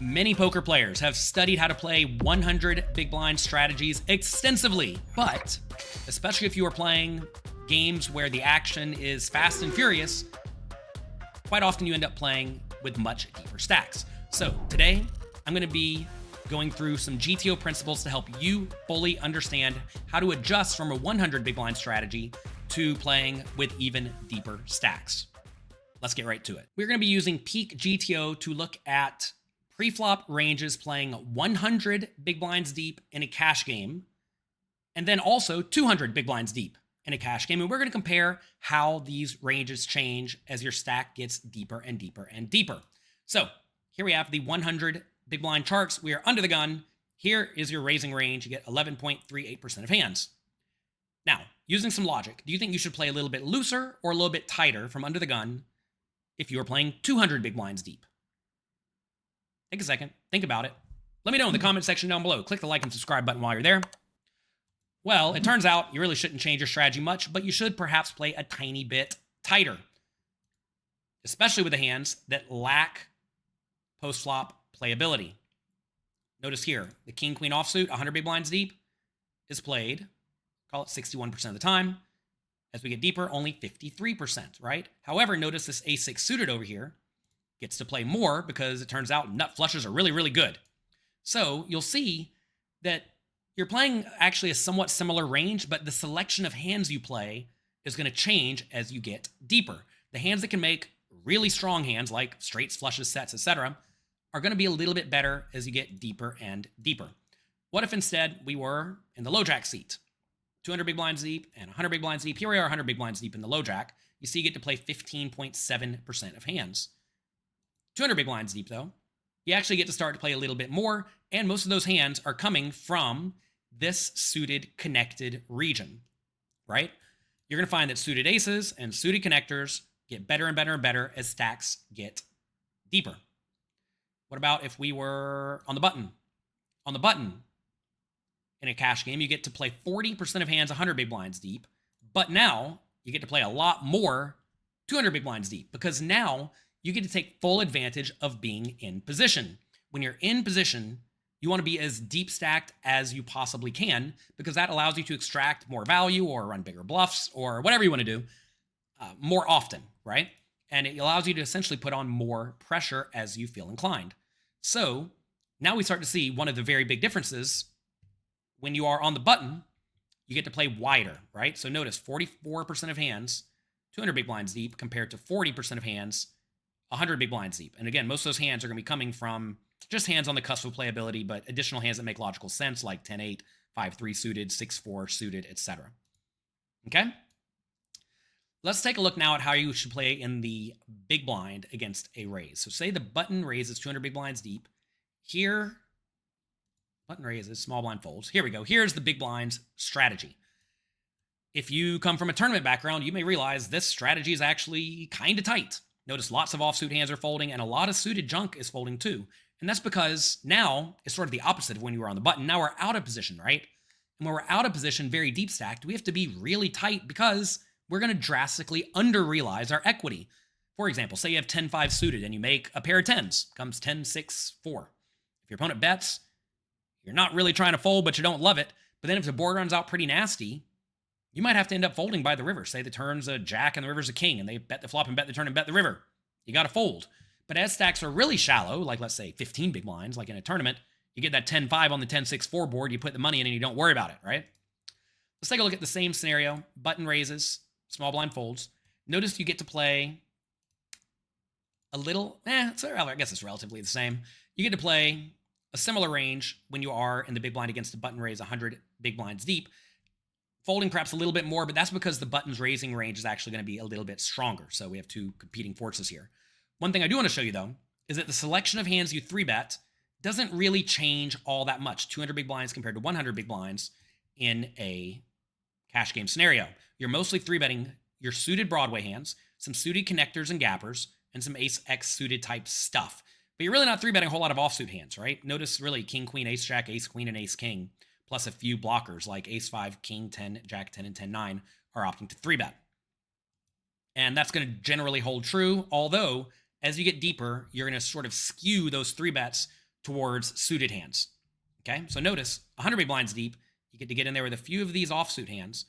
Many poker players have studied how to play 100 big blind strategies extensively, but especially if you are playing games where the action is fast and furious, quite often you end up playing with much deeper stacks. So today, I'm going to be going through some GTO principles to help you fully understand how to adjust from a 100 big blind strategy to playing with even deeper stacks. Let's get right to it. We're going to be using PeakGTO to look at preflop ranges playing 100 big blinds deep in a cash game, and then also 200 big blinds deep in a cash game. And we're going to compare how these ranges change as your stack gets deeper and deeper and deeper. So here we have the 100 big blind charts. We are under the gun. Here is your raising range. You get 11.38% of hands. Now, using some logic, do you think you should play a little bit looser or a little bit tighter from under the gun if you are playing 200 big blinds deep? Take a second, think about it. Let me know in the comment section down below. Click the like and subscribe button while you're there. Well, it turns out you really shouldn't change your strategy much, but you should perhaps play a tiny bit tighter, especially with the hands that lack post-flop playability. Notice here, the king-queen offsuit, 100 big blinds deep, is played, call it 61% of the time. As we get deeper, only 53%, right? However, notice this ace-6 suited over here gets to play more because it turns out nut flushes are really, really good. So you'll see that you're playing actually a somewhat similar range, but the selection of hands you play is going to change as you get deeper. The hands that can make really strong hands like straights, flushes, sets, etc., are going to be a little bit better as you get deeper and deeper. What if instead we were in the Lowjack seat? 200 big blinds deep and 100 big blinds deep. Here we are 100 big blinds deep in the Lowjack. You see you get to play 15.7% of hands. 200 big blinds deep, though, you actually get to start to play a little bit more, and most of those hands are coming from this suited connected region, right? You're going to find that suited aces and suited connectors get better and better and better as stacks get deeper. What about if we were on the button? On the button, in a cash game, you get to play 40% of hands 100 big blinds deep, but now you get to play a lot more 200 big blinds deep, because now you get to take full advantage of being in position. When you're in position, you want to be as deep stacked as you possibly can, because that allows you to extract more value or run bigger bluffs or whatever you want to do more often, right? And it allows you to essentially put on more pressure as you feel inclined. So now we start to see one of the very big differences. When you are on the button, you get to play wider, right? So notice 44% of hands, 200 big blinds deep, compared to 40% of hands, 100 big blinds deep. And again, most of those hands are going to be coming from just hands on the cusp of playability, but additional hands that make logical sense, like 10-8, 5-3 suited, 6-4 suited, etc. Okay? Let's take a look now at how you should play in the big blind against a raise. So say the button raises 200 big blinds deep. Here, button raises, small blind folds. Here we go. Here's the big blinds strategy. If you come from a tournament background, you may realize this strategy is actually kind of tight. Notice lots of offsuit hands are folding, and a lot of suited junk is folding too. And that's because now it's sort of the opposite of when you were on the button. Now we're out of position, right? And when we're out of position, very deep stacked, we have to be really tight because we're going to drastically under-realize our equity. For example, say you have 10-5 suited and you make a pair of 10s, comes 10-6-4. If your opponent bets, you're not really trying to fold, but you don't love it. But then if the board runs out pretty nasty, you might have to end up folding by the river. Say the turn's a jack and the river's a king, and they bet the flop and bet the turn and bet the river. You got to fold. But as stacks are really shallow, like let's say 15 big blinds, like in a tournament, you get that 10-5 on the 10-6-4 board, you put the money in and you don't worry about it, right? Let's take a look at the same scenario. Button raises, small blind folds. Notice you get to play a little, I guess it's relatively the same. You get to play a similar range when you are in the big blind against the button raise 100 big blinds deep. Folding perhaps a little bit more, but that's because the button's raising range is actually going to be a little bit stronger. So we have two competing forces here. One thing I do want to show you, though, is that the selection of hands you 3-bet doesn't really change all that much. 200 big blinds compared to 100 big blinds in a cash game scenario. You're mostly 3-betting your suited Broadway hands, some suited connectors and gappers, and some ace-x suited type stuff. But you're really not 3-betting a whole lot of offsuit hands, right? Notice really king, queen, ace, jack, ace, queen, and ace, king, plus a few blockers like ace-5, king, 10, jack, 10, and 10-9 are opting to 3-bet. And that's going to generally hold true, although as you get deeper, you're going to sort of skew those 3-bets towards suited hands. Okay, so notice 100 big blinds deep, you get to get in there with a few of these offsuit hands.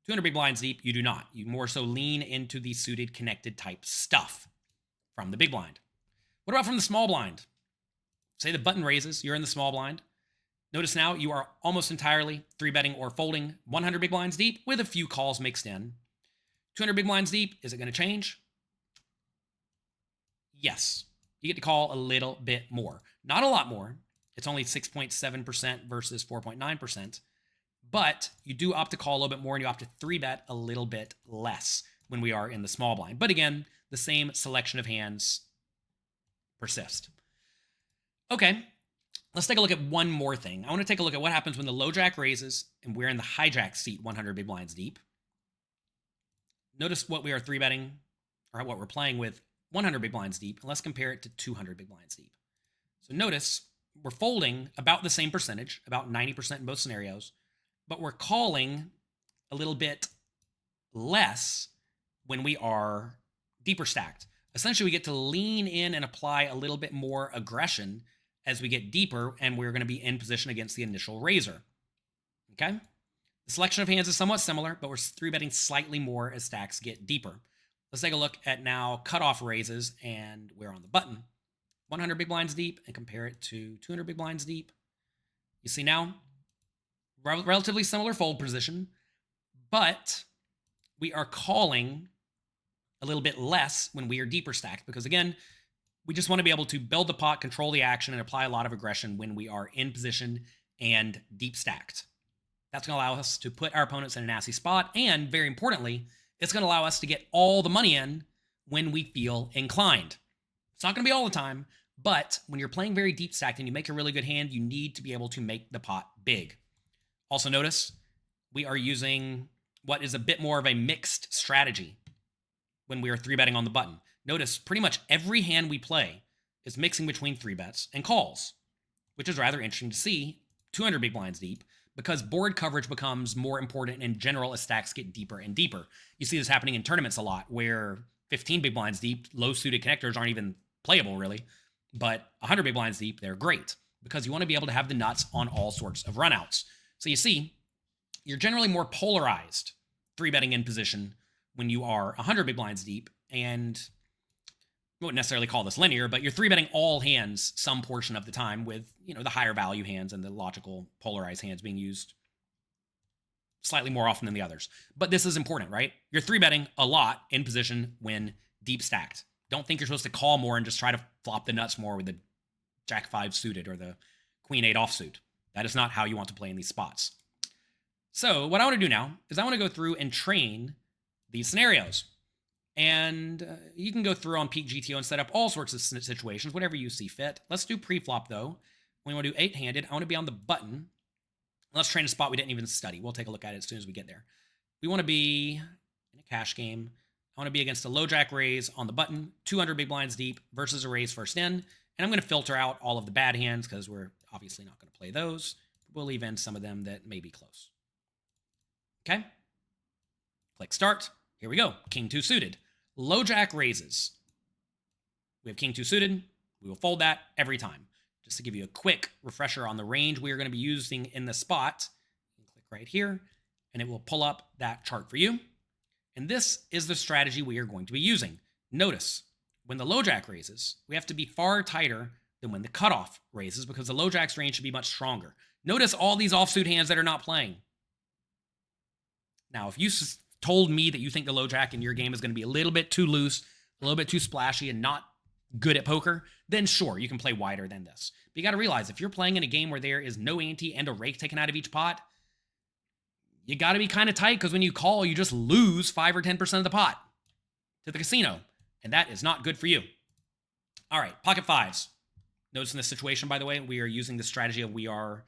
200 big blinds deep, you do not. You more so lean into the suited connected type stuff from the big blind. What about from the small blind? Say the button raises, you're in the small blind. Notice now you are almost entirely 3-betting or folding 100 big blinds deep with a few calls mixed in. 200 big blinds deep, is it going to change? Yes. You get to call a little bit more. Not a lot more. It's only 6.7% versus 4.9%. But you do opt to call a little bit more, and you opt to 3-bet a little bit less when we are in the small blind. But again, the same selection of hands persist. Okay, let's take a look at one more thing. I want to take a look at what happens when the Lowjack raises and we're in the hijack seat 100 big blinds deep. Notice what we are 3-betting, or what we're playing with 100 big blinds deep, and let's compare it to 200 big blinds deep. So notice we're folding about the same percentage, about 90% in both scenarios, but we're calling a little bit less when we are deeper stacked. Essentially, we get to lean in and apply a little bit more aggression as we get deeper, and we're going to be in position against the initial raiser. Okay? The selection of hands is somewhat similar, but we're 3-betting slightly more as stacks get deeper. Let's take a look at now cutoff raises, and we're on the button. 100 big blinds deep, and compare it to 200 big blinds deep. You see now, relatively similar fold position, but we are calling a little bit less when we are deeper stacked, because again, we just want to be able to build the pot, control the action, and apply a lot of aggression when we are in position and deep stacked. That's going to allow us to put our opponents in a nasty spot, and very importantly, it's going to allow us to get all the money in when we feel inclined. It's not going to be all the time, but when you're playing very deep stacked and you make a really good hand, you need to be able to make the pot big. Also notice, we are using what is a bit more of a mixed strategy when we are 3-betting on the button. Notice pretty much every hand we play is mixing between 3-bets and calls, which is rather interesting to see 200 big blinds deep, because board coverage becomes more important in general as stacks get deeper and deeper. You see this happening in tournaments a lot, where 15 big blinds deep, low-suited connectors aren't even playable, really. But 100 big blinds deep, they're great, because you want to be able to have the nuts on all sorts of runouts. So you see, you're generally more polarized 3-betting in position when you are 100 big blinds deep, and I wouldn't necessarily call this linear, but you're 3-betting all hands some portion of the time, with, you know, the higher value hands and the logical polarized hands being used slightly more often than the others. But this is important, right? You're 3-betting a lot in position when deep stacked. Don't think you're supposed to call more and just try to flop the nuts more with the Jack 5 suited or the Queen 8 offsuit. That is not how you want to play in these spots. So what I want to do now is I want to go through and train these scenarios. And you can go through on PeakGTO and set up all sorts of situations, whatever you see fit. Let's do preflop, though. When we want to do 8-handed, I want to be on the button. Let's train a spot we didn't even study. We'll take a look at it as soon as we get there. We want to be in a cash game. I want to be against a Lowjack raise on the button, 200 big blinds deep versus a raise first in. And I'm going to filter out all of the bad hands because we're obviously not going to play those. We'll leave in some of them that may be close. Okay? Click start. Here we go. King 2 suited. Lowjack raises. We have King 2 suited. We will fold that every time. Just to give you a quick refresher on the range we are going to be using in the spot, click right here, and it will pull up that chart for you. And this is the strategy we are going to be using. Notice, when the Lowjack raises, we have to be far tighter than when the cutoff raises, because the Lowjack's range should be much stronger. Notice all these offsuit hands that are not playing. Now, if you told me that you think the Lowjack in your game is going to be a little bit too loose, a little bit too splashy, and not good at poker, then sure, you can play wider than this. But you got to realize, if you're playing in a game where there is no ante and a rake taken out of each pot, you got to be kind of tight, because when you call, you just lose 5 or 10% of the pot to the casino, and that is not good for you. All right, pocket fives. Notice in this situation, by the way, we are using the strategy of we are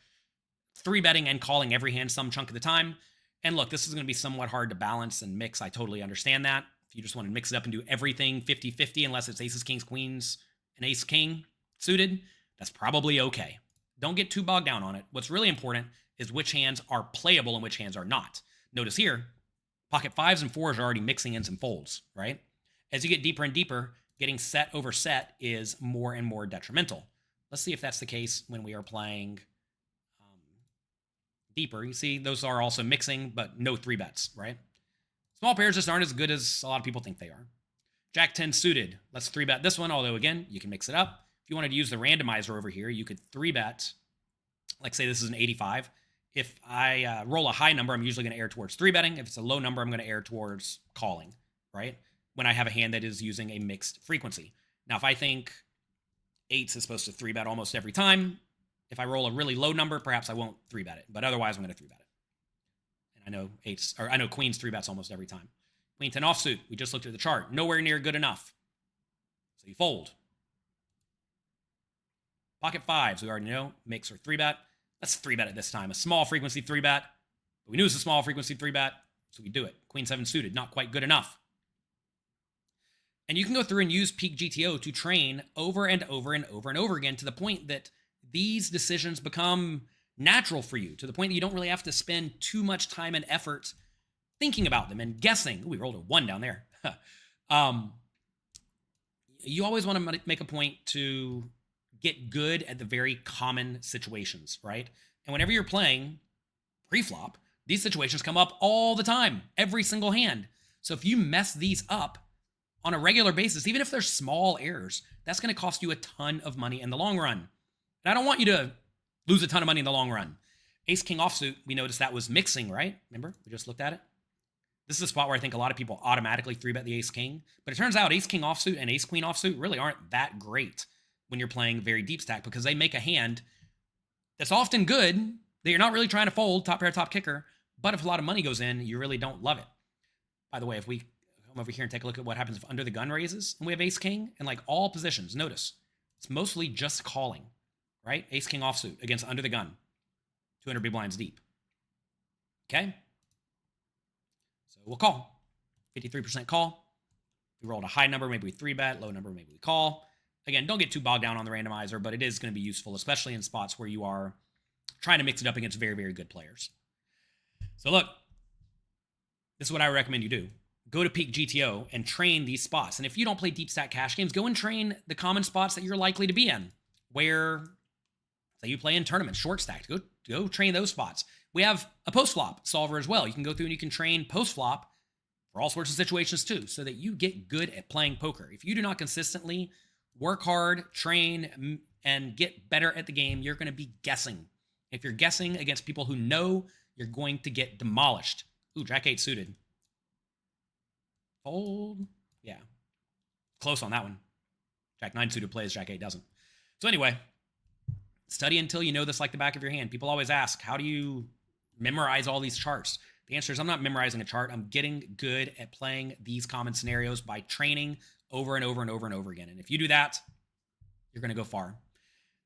3-betting and calling every hand some chunk of the time. And look, this is going to be somewhat hard to balance and mix. I totally understand that. If you just want to mix it up and do everything 50-50, unless it's aces, kings, queens, and ace-king suited, that's probably okay. Don't get too bogged down on it. What's really important is which hands are playable and which hands are not. Notice here, pocket fives and fours are already mixing in some folds, right? As you get deeper and deeper, getting set over set is more and more detrimental. Let's see if that's the case when we are playing deeper. You see, those are also mixing, but no 3-bets, right? Small pairs just aren't as good as a lot of people think they are. Jack 10 suited. Let's 3-bet this one, although, again, you can mix it up. If you wanted to use the randomizer over here, you could 3-bet, like say this is an 85. If I roll a high number, I'm usually going to err towards 3-betting. If it's a low number, I'm going to err towards calling, right? When I have a hand that is using a mixed frequency. Now, if I think 8s is supposed to 3-bet almost every time, if I roll a really low number, perhaps I won't 3-bet it. But otherwise, I'm going to 3-bet it. And I know queens 3-bets almost every time. Queen 10 offsuit, we just looked at the chart. Nowhere near good enough. So you fold. Pocket 5s, we already know, mix or 3-bet. Let's 3-bet it this time. A small frequency 3-bet. But we knew it was a small frequency 3-bet, so we do it. Queen 7 suited, not quite good enough. And you can go through and use PeakGTO to train over and over and over and over again to the point that these decisions become natural for you, to the point that you don't really have to spend too much time and effort thinking about them and guessing. Ooh, we rolled a 1 down there. You always want to make a point to get good at the very common situations, right? And whenever you're playing preflop, these situations come up all the time, every single hand. So if you mess these up on a regular basis, even if they're small errors, that's going to cost you a ton of money in the long run. And I don't want you to lose a ton of money in the long run. Ace King offsuit, we noticed that was mixing, right? Remember, we just looked at it. This is a spot where I think a lot of people automatically 3-bet the Ace King, but it turns out Ace King offsuit and Ace Queen offsuit really aren't that great when you're playing very deep stack, because they make a hand that's often good that you're not really trying to fold, top pair, top kicker, but if a lot of money goes in, you really don't love it. By the way, if we come over here and take a look at what happens if under the gun raises and we have Ace King, and like all positions, notice it's mostly just calling, right? Ace King offsuit against under the gun, 200 big blinds deep. Okay? So we'll call. 53% call. We rolled a high number, maybe we 3-bet, low number, maybe we call. Again, don't get too bogged down on the randomizer, but it is going to be useful, especially in spots where you are trying to mix it up against very, very good players. So look, this is what I recommend you do. Go to PeakGTO and train these spots. And if you don't play deep stack cash games, go and train the common spots that you're likely to be in, where say you play in tournaments, short stacked. Go train those spots. We have a postflop solver as well. You can go through and you can train postflop for all sorts of situations too, so that you get good at playing poker. If you do not consistently work hard, train, and get better at the game, you're going to be guessing. If you're guessing against people who know, you're going to get demolished. Ooh, Jack 8 suited. Fold. Yeah. Close on that one. Jack 9 suited plays, Jack 8 doesn't. So anyway, study until you know this like the back of your hand. People always ask, how do you memorize all these charts? The answer is I'm not memorizing a chart. I'm getting good at playing these common scenarios by training over and over and over and over again. And if you do that, you're going to go far.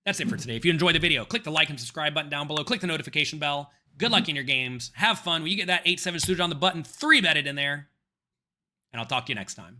That's it for today. If you enjoyed the video, click the like and subscribe button down below. Click the notification bell. Good luck in your games. Have fun. When you get that 8-7 suited on the button, 3-bet it in there. And I'll talk to you next time.